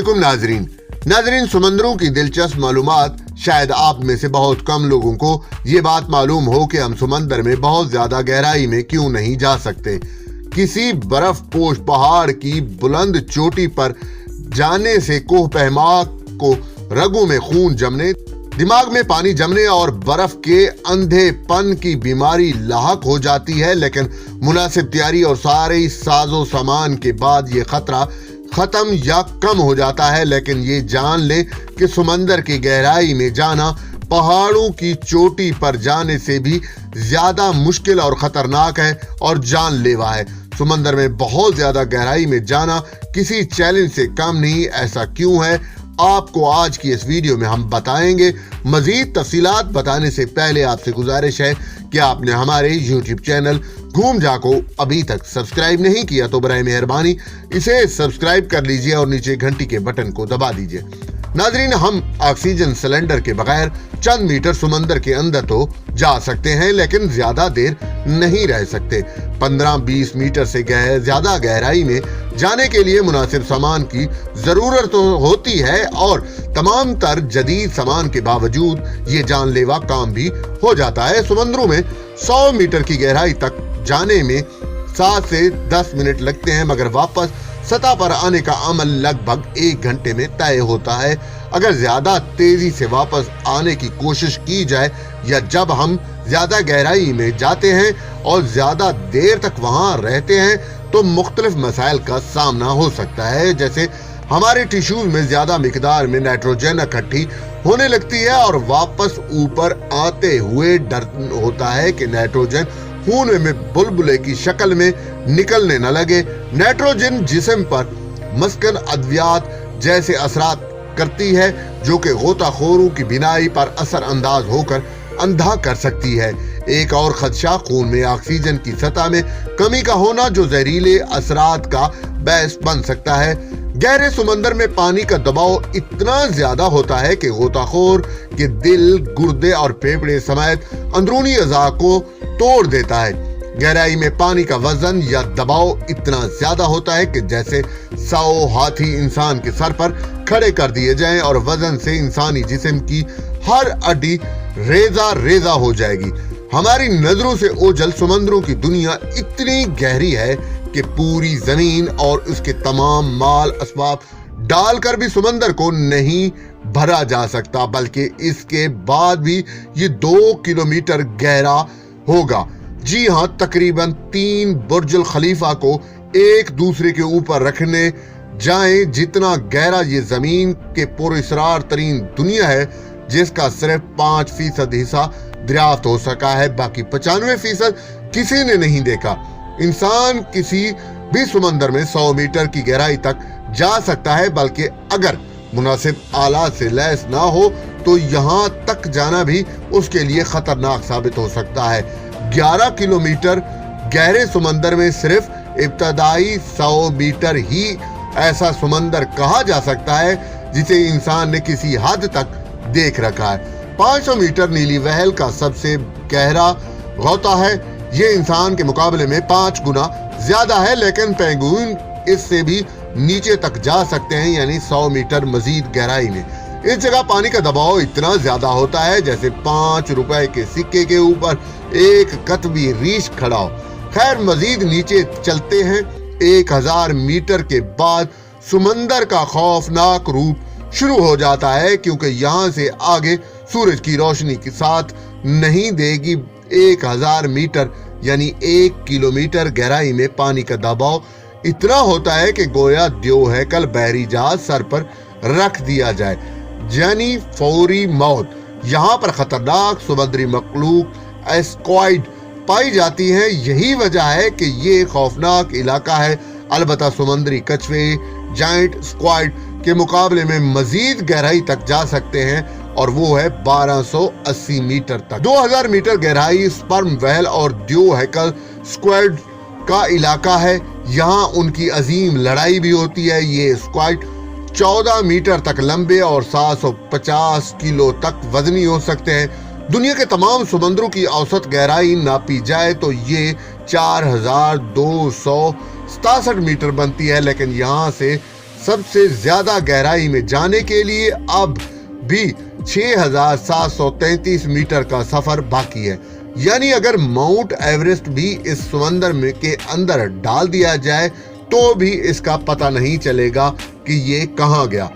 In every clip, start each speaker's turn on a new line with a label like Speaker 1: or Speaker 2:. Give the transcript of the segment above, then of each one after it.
Speaker 1: वालेकुम नाजरीन, समंदरों की दिलचस्प मालूमात। शायद आप में से बहुत कम लोगों को ये बात मालूम हो कि हम समंदर में बहुत ज्यादा गहराई में क्यों नहीं जा सकते। किसी बर्फ पोश पहाड़ की बुलंद चोटी पर जाने से कोह पैमा को रगों में खून जमने, दिमाग में पानी जमने और बर्फ के अंधेपन की बीमारी लाहक हो जाती है। लेकिन मुनासिब तैयारी और सारे साजो सामान के बाद ये खतरा खत्म या कम हो जाता है। लेकिन ये जान ले कि समंदर की गहराई में जाना पहाड़ों की चोटी पर जाने से भी ज्यादा मुश्किल और खतरनाक है और जानलेवा है। समंदर में बहुत ज्यादा गहराई में जाना किसी चैलेंज से कम नहीं। ऐसा क्यों है, आपको आज की इस वीडियो में हम बताएंगे। मजीद तफसीलात बताने से पहले आपसे गुजारिश है कि आपने हमारे YouTube चैनल घूम जा को अभी तक सब्सक्राइब नहीं किया तो बराए मेहरबानी इसे सब्सक्राइब कर लीजिए और नीचे घंटी के बटन को दबा दीजिए। नाजरीन, हम ऑक्सीजन सिलेंडर के बगैर चंद मीटर समंदर के अंदर तो जा सकते हैं, लेकिन ज्यादा देर नहीं रह सकते। 15-20 मीटर से ज्यादा गहराई में जाने के लिए मुनासिब सामान की जरूरत तो होती है और तमाम तर जदीद सामान के बावजूद ये जानलेवा काम भी हो जाता है। समंदरों में 100 मीटर की गहराई तक जाने में 7 से 10 मिनट लगते हैं, मगर वापस सतह पर आने का अमल लगभग 1 घंटे में तय होता है। अगर ज्यादा तेजी से वापस आने की कोशिश की जाए या जब हम ज्यादा गहराई में जाते हैं और ज्यादा देर तक वहां रहते हैं तो मुख्तलिफ मसाइल का सामना हो सकता है। जैसे हमारे टिश्यूज में ज्यादा मिकदार में नाइट्रोजन इकट्ठी होने लगती है और वापस ऊपर आते हुए डर होता है कि नाइट्रोजन खून में बुलबुले की शक्ल में निकलने न लगे। नाइट्रोजन जिस्म पर मस्कन अद्वियात जैसे असरात करती है जो कि गोताखोरों की बिनाई पर असर अंदाज होकर अंधा कर सकती है। एक और खदशा खून में ऑक्सीजन की सतह में कमी का होना जो जहरीले असरात का बायस बन सकता है। गहरे समंदर में पानी का दबाव इतना ज्यादा होता है कि गोताखोर के दिल, गुर्दे और फेफड़े समेत अंदरूनी अज़ा को तोड़ देता है। गहराई में पानी का वजन या दबाव इतना ज्यादा होता है कि जैसे 100 हाथी इंसान के सर पर खड़े कर दिए जाएं और वजन से इंसानी जिस्म की हर हड्डी रेजा रेजा हो जाएगी। हमारी नजरों से ओझल समंदरों की दुनिया इतनी गहरी है कि पूरी जमीन और उसके तमाम माल असबाब डालकर भी समंदर को नहीं भरा जा सकता, बल्कि इसके बाद भी ये 2 किलोमीटर गहरा होगा। जी हाँ, तकरीबन 3 बुर्जुल खलीफा को एक दूसरे के ऊपर रखने जाएं जितना गहरा ये जमीन के पुरअसरार तरीन दुनिया है, जिसका सिर्फ 5% हिस्सा दरियाफ्त हो सका है। बाकी 95% किसी ने नहीं देखा। इंसान किसी भी समंदर में 100 मीटर की गहराई तक जा सकता है, बल्कि अगर मुनासिब आलात से लैस ना हो तो यहाँ तक जाना भी उसके लिए खतरनाक साबित हो सकता है। 11 किलोमीटर गहरे समंदर में सिर्फ इब्तदाई 100 मीटर ही ऐसा समंदर कहा जा सकता है जिसे इंसान ने किसी हद तक देख रखा है। 500 मीटर नीली वहल का सबसे गहरा गौता है। ये इंसान के मुकाबले में 5 गुना ज्यादा है, लेकिन पेंगुइन इससे भी नीचे तक जा सकते हैं, यानी 100 मीटर मजीद गहराई में। इस जगह पानी का दबाव इतना ज्यादा होता है जैसे 5 रुपए के सिक्के के ऊपर एक कतबी रीछ खड़ा हो। खैर, मजीद नीचे चलते हैं। 1000 मीटर के बाद समंदर का खौफनाक रूप शुरू हो जाता है, क्योंकि यहाँ से आगे सूरज की रोशनी के साथ नहीं देगी। 1000 मीटर यानी 1 किलोमीटर गहराई में पानी का दबाव इतना होता है कि गोया द्यो हैकल बहरी जहाज सर पर रख दिया जाए, यानी फौरी मौत। यहाँ पर खतरनाक समुद्री मखलूक एस्क्वाइड पाई जाती है। यही वजह है कि ये खौफनाक इलाका है। अलबत्ता समुद्री कछुए जायंट स्क्वाइड के मुकाबले में मजीद गहराई तक जा सकते हैं और वो है 1280 मीटर तक। 2000 मीटर गहराई स्पर्म व्हेल और ड्यू हैकल स्क्वाइड का इलाका है। यहाँ उनकी अजीम लड़ाई भी होती है। ये स्क्वाइड 14 मीटर तक लंबे और 750 किलो तक वजनी हो सकते हैं। दुनिया के तमाम समुद्रों की औसत गहराई नापी जाए तो ये 4267 मीटर बनती है, लेकिन यहाँ से سب سے زیادہ گہرائی میں جانے کے لیے اب بھی 6,733 میٹر کا سفر باقی ہے۔ یعنی اگر ماؤنٹ ایورسٹ بھی اس سمندر میں کے اندر ڈال دیا جائے تو بھی اس کا پتہ نہیں چلے گا کہ یہ کہاں گیا۔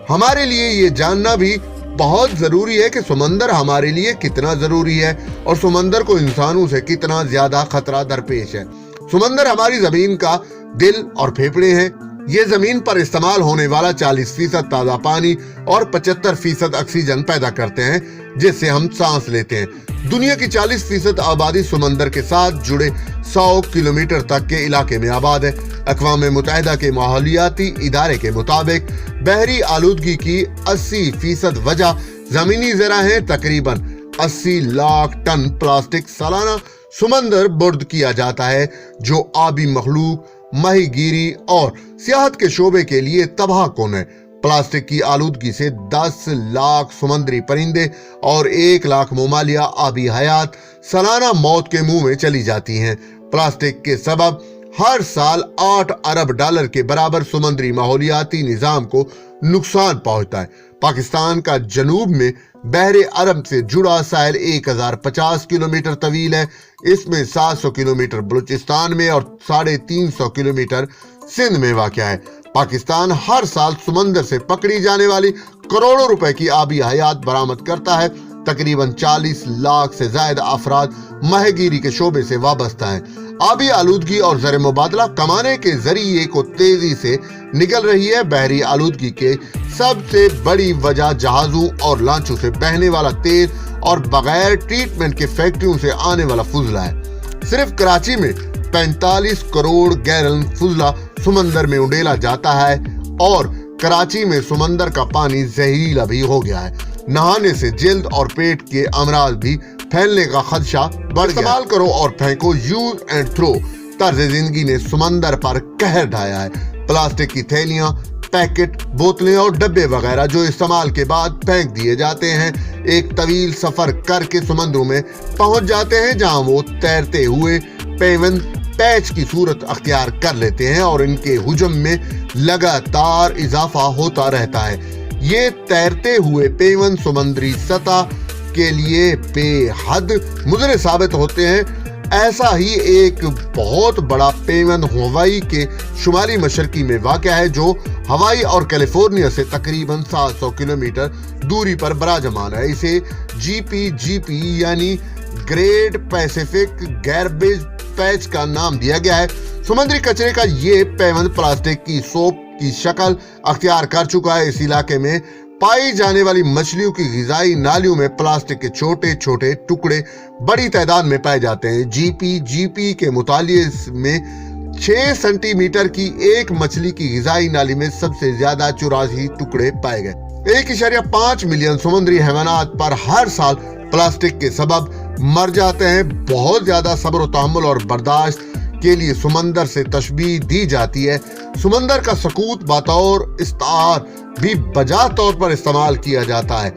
Speaker 1: ہمارے لیے یہ جاننا بھی بہت ضروری ہے کہ سمندر ہمارے لیے کتنا ضروری ہے اور سمندر کو انسانوں سے کتنا زیادہ خطرہ درپیش ہے۔ سمندر ہماری زمین کا دل اور پھیپھڑے ہیں۔ یہ زمین پر استعمال ہونے والا 40% تازہ پانی اور 75% آکسیجن پیدا کرتے ہیں جس سے ہم سانس لیتے ہیں۔ دنیا کی 40% آبادی سمندر کے ساتھ جڑے 100 کلومیٹر تک کے علاقے میں آباد ہے۔ اقوام متحدہ کے ماحولیاتی ادارے کے مطابق بحری آلودگی کی 80% وجہ زمینی ذرائع ہیں۔ تقریباً 80 لاکھ ٹن پلاسٹک سالانہ سمندر برد کیا جاتا ہے جو آبی مخلوق، ماہی گیری اور سیاحت کے شعبے کے لیے تباہ کن ہے۔ پلاسٹک کی آلودگی سے 10 لاکھ سمندری پرندے اور 1 لاکھ ممالیہ آبی حیات سالانہ موت کے منہ میں چلی جاتی ہیں۔ پلاسٹک کے سبب ہر سال 8 ارب ڈالر کے برابر سمندری ماحولیاتی نظام کو نقصان پہنچتا ہے۔ پاکستان کا جنوب میں بحر عرب سے جڑا ساحل 1050 کلومیٹر طویل ہے۔ اس میں 700 کلومیٹر بلوچستان میں اور 350 کلومیٹر سندھ میں واقع ہے۔ پاکستان ہر سال سمندر سے پکڑی جانے والی کروڑوں روپے کی آبی حیات برآمد کرتا ہے۔ تقریباً 40 لاکھ سے زائد افراد ماہی گیری کے شعبے سے وابستہ ہیں۔ آبی آلودگی اور زر مبادلہ کمانے کے ذریعے کو تیزی سے نکل رہی ہے۔ بحری آلودگی کے سب سے بڑی وجہ جہازوں اور لانچوں سے بہنے والا تیل اور بغیر ٹریٹمنٹ کے فیکٹریوں سے آنے والا فضلہ ہے۔ صرف کراچی میں 45 کروڑ گیلن فضلہ سمندر میں اڈیلا جاتا ہے اور کراچی میں سمندر کا پانی زہریلا بھی ہو گیا ہے۔ نہانے سے جلد اور پیٹ کے امراض بھی پھیلنے کا خدشہ بڑھ گیا۔ استعمال کرو اور پھینکو، یوز اینڈ تھرو طرز زندگی نے سمندر پر قہر ڈھایا ہے۔ پلاسٹک کی تھیلیاں، پیکٹ، بوتلیں اور ڈبے وغیرہ جو استعمال کے بعد پھینک دیے جاتے ہیں ایک طویل سفر کر کے سمندروں میں پہنچ جاتے ہیں جہاں وہ تیرتے ہوئے پیوند پیچ کی صورت اختیار کر لیتے ہیں اور ان کے حجم میں لگاتار اضافہ ہوتا رہتا ہے۔ یہ تیرتے ہوئے پیوند سمندری سطح کے لیے بے حد مضر ثابت ہوتے ہیں۔ ایسا ہی ایک بہت بڑا پیوند ہوائی کے شمالی مشرقی میں واقع ہے جو ہوائی اور کیلیفورنیا سے تقریباً 700 کلومیٹر دوری پر براجمان ہے۔ اسے جی پی یعنی گریٹ پیسیفک گاربیج پیچ کا نام دیا گیا ہے۔ سمندری کچرے کا یہ پیوند پلاسٹک کی سوپ کی شکل اختیار کر چکا ہے۔ اس علاقے میں پائی جانے والی مچھلیوں کی غذائی نالیوں میں پلاسٹک کے چھوٹے چھوٹے ٹکڑے بڑی تعداد میں پائے جاتے ہیں۔ جی پی کے مطالعے میں 6 سینٹی میٹر کی ایک مچھلی کی غذائی نالی میں سب سے زیادہ 84 ٹکڑے پائے گئے۔ 1.5 ملین سمندری حیوانات پر ہر سال پلاسٹک کے سبب مر جاتے ہیں۔ بہت زیادہ صبر و تحمل اور برداشت کے لیے سمندر سے تشبیہ دی جاتی ہے۔ سمندر کا سکوت بطور استعار بھی بجا طور پر استعمال کیا جاتا ہے۔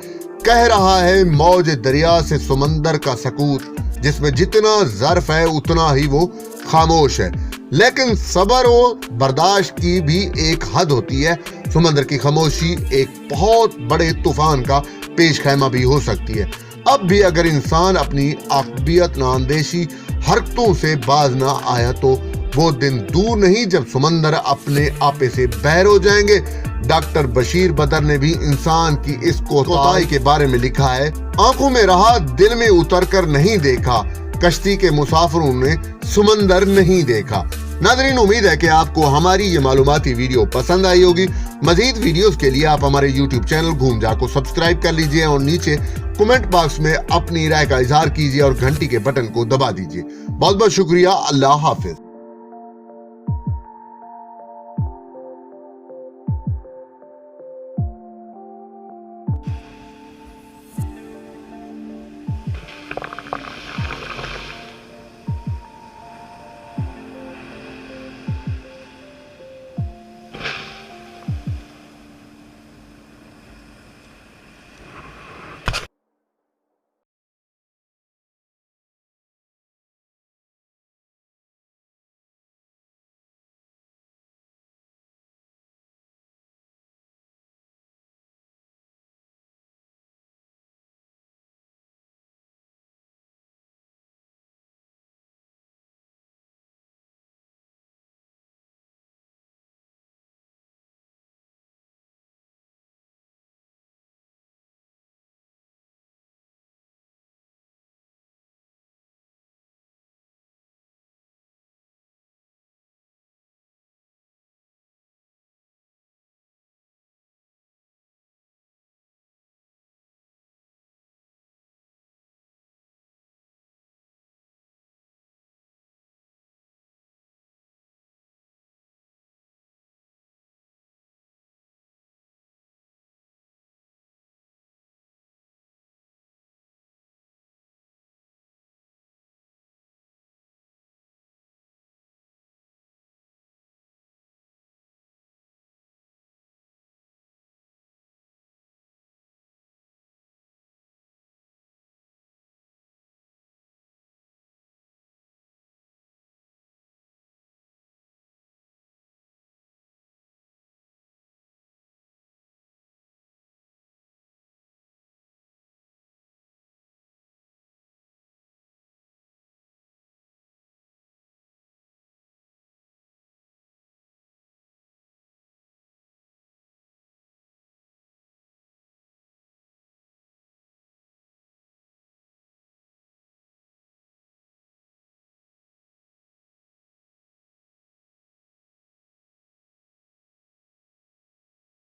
Speaker 1: کہہ رہا ہے موج دریا سے سمندر کا سکوت، جس میں جتنا ظرف ہے اتنا ہی وہ خاموش ہے۔ لیکن صبر و برداشت کی بھی ایک حد ہوتی ہے۔ سمندر کی خاموشی ایک بہت بڑے طوفان کا پیش خیمہ بھی ہو سکتی ہے۔ اب بھی اگر انسان اپنی عاقبت اندیشی حرکتوں سے باز نہ آیا تو وہ دن دور نہیں جب سمندر اپنے آپے سے بحر ہو جائیں گے۔ ڈاکٹر بشیر بدر نے بھی انسان کی اس کوتاہی کے بارے میں لکھا ہے، آنکھوں میں رہا دل میں اتر کر نہیں دیکھا، کشتی کے مسافروں نے سمندر نہیں دیکھا۔ ناظرین، امید ہے کہ آپ کو ہماری یہ معلوماتی ویڈیو پسند آئی ہوگی۔ مزید ویڈیوز کے لیے آپ ہمارے یوٹیوب چینل گھوم جا کو سبسکرائب کر لیجئے اور نیچے کمنٹ باکس میں اپنی رائے کا اظہار کیجئے اور گھنٹی کے بٹن کو دبا دیجئے۔ بہت بہت شکریہ۔ اللہ حافظ۔